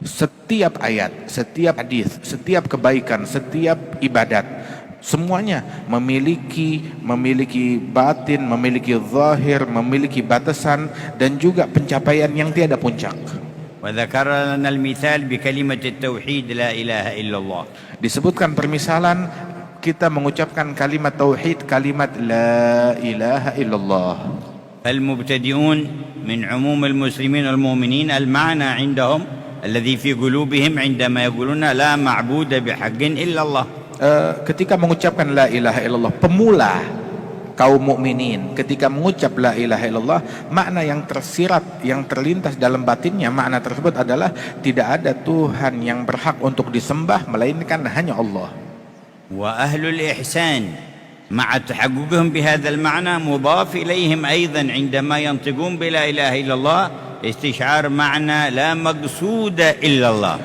Setiap ayat, setiap hadis, setiap kebaikan, setiap ibadat, semuanya memiliki batin, memiliki zahir, memiliki batasan dan juga pencapaian yang tiada puncak. وذكر لنا المثال بكلمة التوحيد لا إله إلا الله. Disebutkan permisalan kita mengucapkan kalimat tauhid, kalimat la ilaha illallah. فالمبتدئون من عموم المسلمين والمؤمنين المعنى عندهم الذي في قلوبهم عندما يقولون لا معبود بحق إلا الله. Ketika mengucapkan la ilaha illallah, pemula kaum mukminin ketika mengucap la ilaha illallah, makna yang tersirat, yang terlintas dalam batinnya, makna tersebut adalah tidak ada Tuhan yang berhak untuk disembah melainkan hanya Allah. وأهل الإحسان مع تحققهم بهذا المعنى مضاف إليهم أيضا عندما ينطقون بلا إله إلا الله استشعار معنى لا مقصود إلا الله.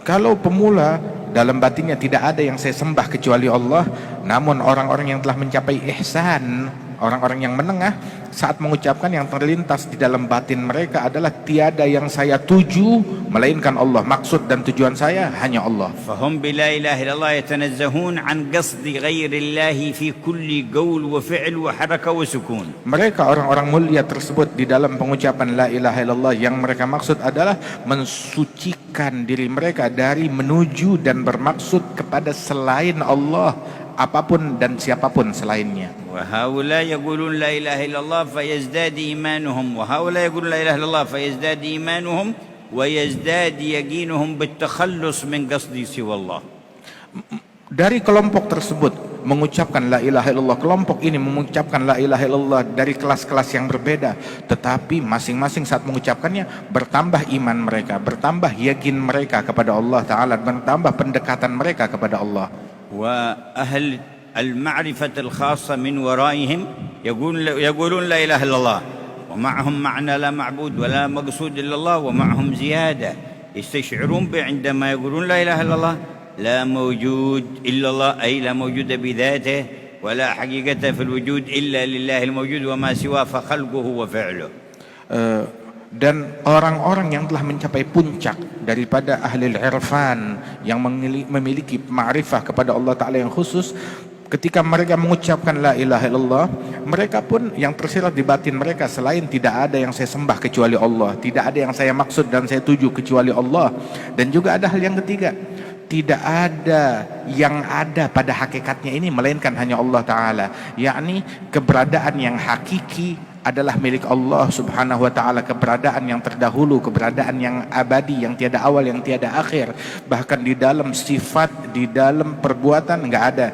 Kalau pemula dalam batinnya tidak ada yang saya sembah kecuali Allah, namun orang-orang yang telah mencapai ihsan, orang-orang yang menengah, saat mengucapkan yang terlintas di dalam batin mereka adalah tiada yang saya tuju melainkan Allah, maksud dan tujuan saya hanya Allah. فهم بلا إله إلا الله يتنزهون عن قصد غير الله في كل قول وفعل وحركة وسكون. Mereka orang-orang mulia tersebut di dalam pengucapan la ilaha illallah yang mereka maksud adalah mensucikan diri mereka dari menuju dan bermaksud kepada selain Allah, apapun dan siapapun selainnya. وهؤلاء يقولون لا إله إلا الله فيزداد إيمانهم وهؤلاء يقولون لا إله إلا الله فيزداد إيمانهم ويزداد يقينهم بالتخلص من قصد سوى الله. Dari kelompok tersebut mengucapkan la ilaha illallah, kelompok ini mengucapkan la ilaha illallah dari kelas-kelas yang berbeda, tetapi masing-masing saat mengucapkannya bertambah iman mereka, bertambah yakin mereka kepada Allah Ta'ala, bertambah pendekatan mereka kepada Allah. وأهل المعرفة الخاصة من ورائهم يقولون لا إله إلا الله ومعهم معنى لا معبود ولا مقصود إلا الله ومعهم زيادة يستشعرون عندما يقولون لا إله إلا الله لا موجود إلا الله أي لا موجود بذاته ولا حقيقة في الوجود إلا لله الموجود وما سواه فخلقه وفعله. Dan orang-orang yang telah mencapai puncak daripada ahli irfan yang memiliki ma'rifah kepada Allah Ta'ala yang khusus, ketika mereka mengucapkan la ilaha illallah, mereka pun yang tersirat di batin mereka selain tidak ada yang saya sembah kecuali Allah, tidak ada yang saya maksud dan saya tuju kecuali Allah. Dan juga ada hal yang ketiga, tidak ada yang ada pada hakikatnya ini melainkan hanya Allah Ta'ala, yakni keberadaan yang hakiki adalah milik Allah Subhanahu wa Ta'ala, keberadaan yang terdahulu, keberadaan yang abadi, yang tiada awal, yang tiada akhir. Bahkan di dalam sifat, di dalam perbuatan enggak ada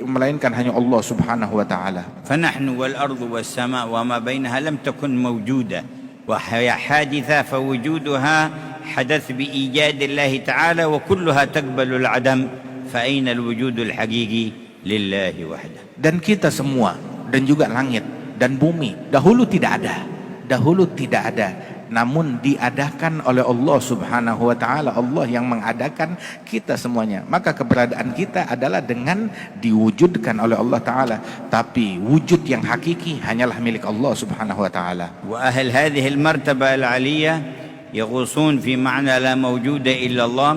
melainkan hanya Allah Subhanahu wa Ta'ala. فنحن والأرض والسماء وما بينها لم تكن موجودة وهي حادثة فوجودها حدث بإيجاد الله تعالى وكلها تقبل العدم فأين الوجود الحقيقي لله وحده. Dan kita semua dan juga langit dan bumi dahulu tidak ada, namun diadakan oleh Allah Subhanahu wa Ta'ala. Allah yang mengadakan kita semuanya, maka keberadaan kita adalah dengan diwujudkan oleh Allah Ta'ala, tapi wujud yang hakiki hanyalah milik Allah Subhanahu wa Ta'ala. وأهل هذه المرتبة العالية يغوصون في معنى لا موجود إلا الله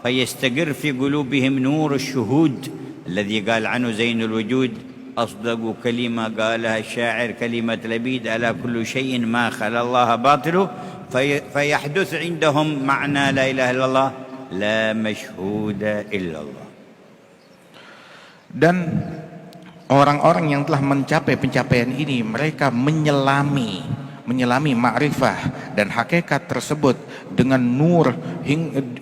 فيستقر في قلوبهم نور الشهود الذي قال عنه زين الوجود أصدق كلمة قالها الشاعر كلمة لبيد ألا كل شيء ما خلا الله باطله فيحدث عندهم معنى لا إله إلا الله لا مشهود إلا الله. Dan orang-orang yang telah mencapai pencapaian ini, mereka menyelami ma'rifah dan hakikat tersebut dengan nur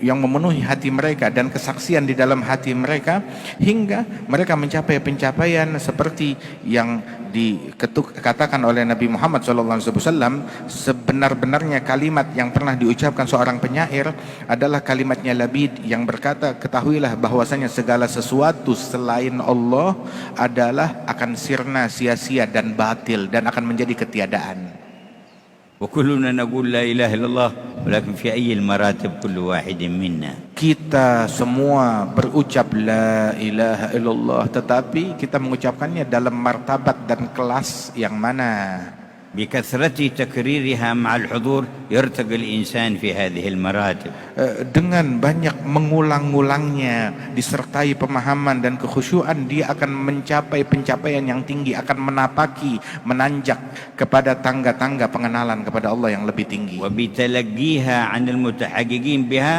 yang memenuhi hati mereka dan kesaksian di dalam hati mereka, hingga mereka mencapai pencapaian seperti yang dikatakan oleh Nabi Muhammad SAW. Sebenar-benarnya kalimat yang pernah diucapkan seorang penyair adalah kalimatnya Labid yang berkata, ketahuilah bahwasanya segala sesuatu selain Allah adalah akan sirna, sia-sia dan batil dan akan menjadi ketiadaan. وكلنا نقول لا إله إلا الله ولكن في أي المراتب كل واحد منا. Kita semua berucap la ilaha illallah, tetapi kita mengucapkannya dalam martabat dan kelas yang mana? بكثرة تكريرها مع الحضور يرتقي الإنسان في هذه المراتب. Dengan banyak mengulang-ulangnya disertai pemahaman dan kekhusyuan, dia akan mencapai pencapaian yang tinggi, akan menapaki, menanjak kepada tangga-tangga pengenalan kepada Allah yang lebih tinggi. وبتلقيها عن المتحققين بها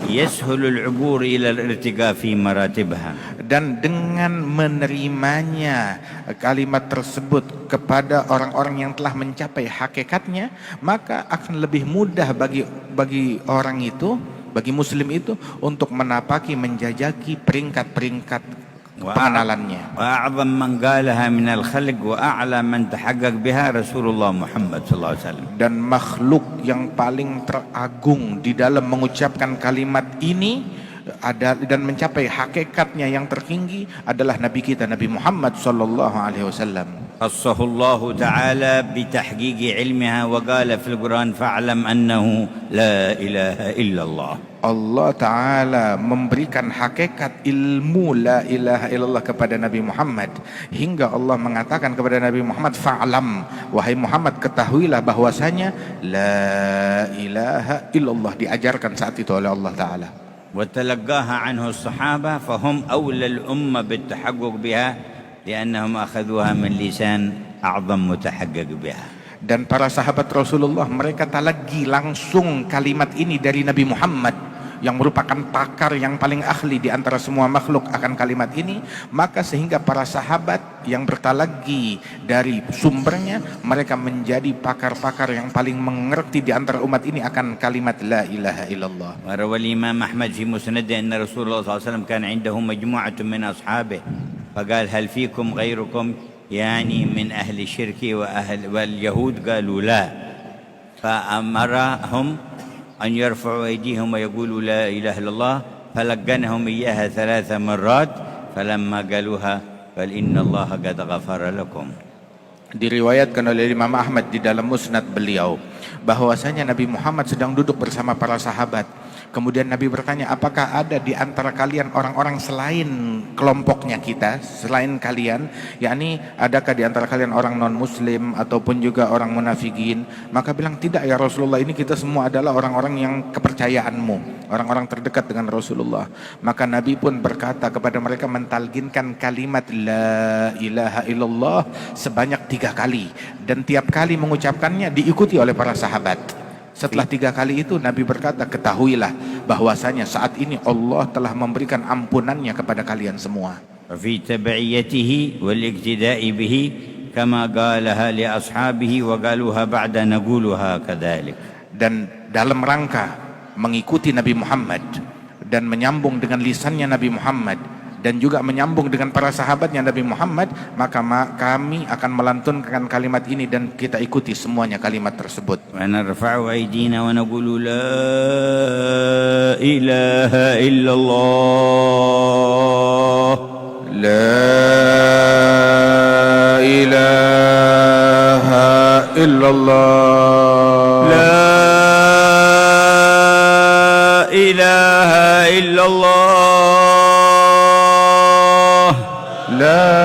يسهل العبور إلى الارتقاء في مراتبها. Dan dengan menerimanya kalimat tersebut kepada orang-orang yang telah mencapai hakikatnya, maka akan lebih mudah bagi orang itu, bagi muslim itu, untuk menapaki, menjajaki peringkat-peringkat pengenalannya. وأعظم من قالها من الخلق وأعلى من تحقق بها رسول الله محمد صلى الله عليه وسلم. Dan makhluk yang paling teragung di dalam mengucapkan kalimat ini dan mencapai hakikatnya yang tertinggi adalah Nabi kita, Nabi Muhammad sallallahu alaihi wasallam. خصه الله تعالى بتحقيق علمها وقال في القرآن فاعلم أنه لا إله إلا الله. Allah Ta'ala memberikan hakikat ilmu la ilaha illallah kepada Nabi Muhammad, hingga Allah mengatakan kepada Nabi Muhammad, fa'lam, wahai Muhammad ketahuilah bahwasanya la ilaha illallah, diajarkan saat itu oleh Allah Ta'ala. وتلقاها عنه الصحابة فهم أولى الأمة بالتحقق بها لأنهم أخذوها من لسان أعظم متحقق بها. Dan para sahabat Rasulullah, mereka talaqi langsung kalimat ini dari Nabi Muhammad yang merupakan pakar yang paling ahli di antara semua makhluk akan kalimat ini, maka sehingga para sahabat yang bertalaqi dari sumbernya, mereka menjadi pakar-pakar yang paling mengerti di antara umat ini akan kalimat la ilaha illallah. وروى الإمام أحمد في مسنده أن رسول الله صلى الله عليه وسلم كان عنده مجموعة من أصحابه فقال هل فيكم غيركم يعني من أهل الشرك واليهود قالوا لا فأمرهم أن يرفعوا أيديهم ويقولوا لا إله إلا الله فلقنهم إياها 3 مرات فلما قالوها قال إن الله قد غفر لكم. Diriwayatkan oleh Imam Ahmad di dalam musnad beliau bahwasanya Nabi Muhammad sedang duduk bersama para sahabat. Kemudian Nabi bertanya, apakah ada di antara kalian orang-orang selain kelompoknya kita, selain kalian, yakni adakah di antara kalian orang non muslim ataupun juga orang munafikin? Maka bilang, tidak ya Rasulullah, ini kita semua adalah orang-orang yang kepercayaanmu, orang-orang terdekat dengan Rasulullah. Maka Nabi pun berkata kepada mereka, mentalkinkan kalimat la ilaha illallah sebanyak 3 kali, dan tiap kali mengucapkannya diikuti oleh para sahabat. Setelah 3 kali itu Nabi berkata, ketahuilah bahwasanya saat ini Allah telah memberikan ampunannya kepada kalian semua. في تبعيته والاقتداء به كما قالها لأصحابه وقالوها بعد نقولها كذلك. Dan dalam rangka mengikuti Nabi Muhammad dan menyambung dengan lisannya Nabi Muhammad dan juga menyambung dengan para sahabatnya Nabi Muhammad, maka kami akan melantunkan kalimat ini dan kita ikuti semuanya kalimat tersebut. ونرفع أيدينا ونقول لا إله إلا الله لا إله إلا الله لا إله إلا الله لا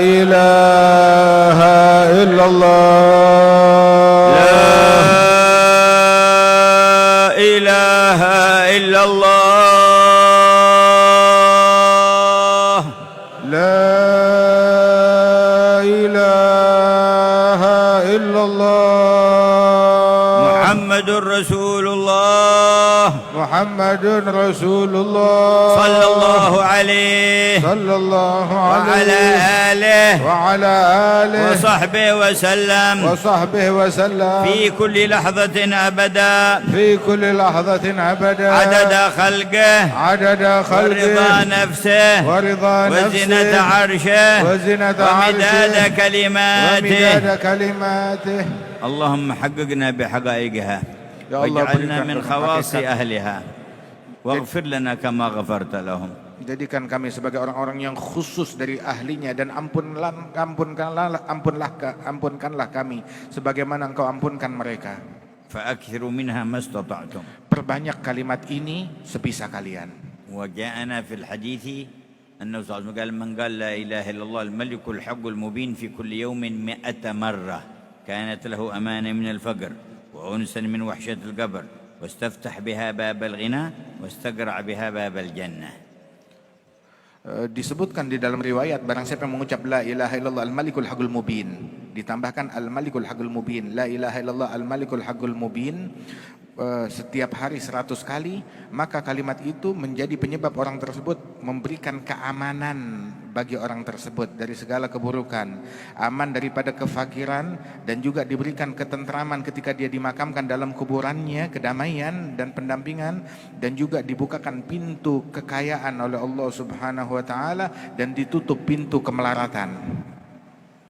إله إلا الله لا إله إلا الله لا إله إلا الله محمد رسول الله محمد رسول الله صلى الله عليه صلى الله وعلى عليه آله وعلى آله وصحبه وسلم وصحبه وسلم في كل لحظة أبدا في كل لحظة أبدا عدد خلقه عدد خلقه ورضا نفسه ورضا وزنة نفسه عرشه وزنة ومداد عرشه كلماته ومداد كلماته. اللهم حققنا بحقائقها يا الله واجعلنا berikan من dengan خواص hakikat. أهلها واغفر لنا كما غفرت لهم. Jadikan kami sebagai orang-orang yang khusus dari ahlinya, dan ampunkanlah kami sebagaimana Engkau ampunkan mereka. فأكثروا منها ما استطعتم. Perbanyak kalimat ini sebisa kalian. وجاءنا في الحديث النبي صلى الله عليه وسلم قال: من قال لا إله إلا الله الملك الحق المبين في كل يوم 100 مرة كانت له أمانة من الفقر وأنسا من وحشة القبر واستفتح بها باب الغنى واستقرع بها باب الجنة. Disebutkan di dalam riwayat, barang siapa yang mengucap la ilaha illallah al-malikul haqqul mubin, ditambahkan al-malikul haqqul mubin, la ilaha illallah al-malikul haqqul mubin, setiap hari 100 kali, maka kalimat itu menjadi penyebab orang tersebut memberikan keamanan bagi orang tersebut dari segala keburukan, aman daripada kefakiran, dan juga diberikan ketentraman ketika dia dimakamkan dalam kuburannya, kedamaian dan pendampingan, dan juga dibukakan pintu kekayaan oleh Allah Subhanahu wa taala dan ditutup pintu kemelaratan.